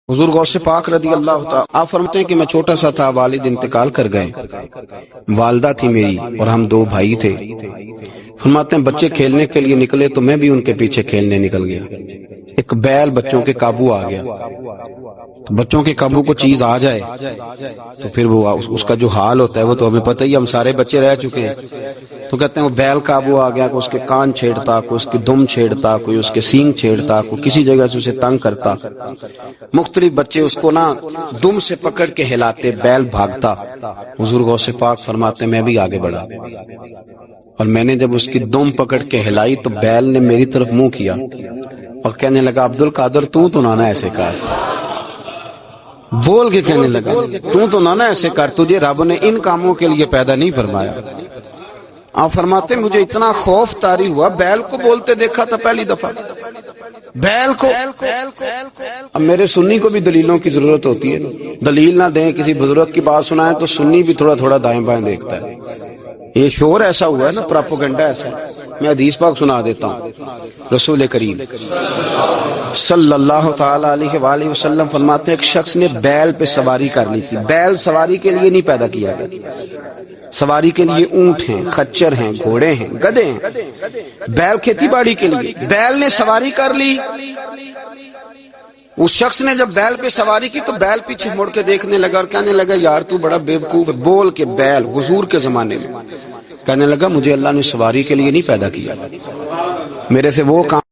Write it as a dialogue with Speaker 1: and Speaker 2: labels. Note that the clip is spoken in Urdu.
Speaker 1: حضور غوث پاک رضی اللہ تعالی آپ فرماتے ہیں کہ میں چھوٹا سا تھا، والد انتقال کر گئے، والدہ تھی میری اور ہم دو بھائی تھے۔ فرماتے ہیں بچے کھیلنے کے لیے نکلے تو میں بھی ان کے پیچھے کھیلنے نکل گیا۔ ایک بیل بچوں کے قابو آ گیا، تو بچوں کے قابو کو چیز آ جائے تو پھر وہ اس کا جو حال ہوتا ہے وہ تو ہمیں پتہ ہی، ہم سارے بچے رہ چکے ہیں۔ تو کہتے ہیں وہ بیل قابو آ گیا، کوئی اس کے کان چھیڑتا، کوئی اس کی دم چھیڑتا، کوئی اس کے سینگ چھیڑتا، کوئی کسی جگہ سے اسے تنگ کرتا۔ مختلف بچے اس کو دم سے پکڑ کے ہلاتے، بیل بھاگتا۔ حضور غوث پاک فرماتے ہیں میں بھی آگے بڑھا، اور میں نے جب اس کی دم پکڑ کے ہلائی تو بیل نے میری طرف منہ کیا اور کہنے لگا عبد القادر تو نہ ایسے کر، بول کے کہنے لگا تو نہ ایسے کر، تجھے رب نے ان کاموں کے لیے پیدا نہیں فرمایا۔ آپ فرماتے مجھے اتنا خوف طاری ہوا، بیل کو بولتے دیکھا تھا پہلی دفعہ، بیل کو۔ اب میرے سنی کو بھی دلیلوں کی ضرورت ہوتی ہے، دلیل نہ دیں، کسی بزرگ کی بات سنائیں تو سنی بھی تھوڑا تھوڑا دائیں بائیں دیکھتا ہے۔ یہ شور ایسا ہوا ہے نا، پراپوگنڈا ایسا ہے۔ میں حدیث پاک سنا دیتا ہوں۔ رسول کریم صلی اللہ تعالی علیہ وآلہ وسلم فرماتے ہیں ایک شخص نے بیل پہ سواری کر لی تھی۔ بیل سواری کے لیے نہیں پیدا کیا گیا، سواری کے لیے اونٹ ہیں، خچر ہیں، گھوڑے ہیں، گدھے ہیں۔ بیل کھیتی باڑی کے لیے، بیل نے سواری کر لی۔ اس شخص نے جب بیل پہ سواری کی تو بیل پیچھے مڑ کے دیکھنے لگا اور کہنے لگا یار تو بڑا بیوقوف ہے۔ بول کے بیل حضور کے زمانے میں کہنے لگا مجھے اللہ نے سواری کے لیے نہیں پیدا کیا، میرے سے وہ کام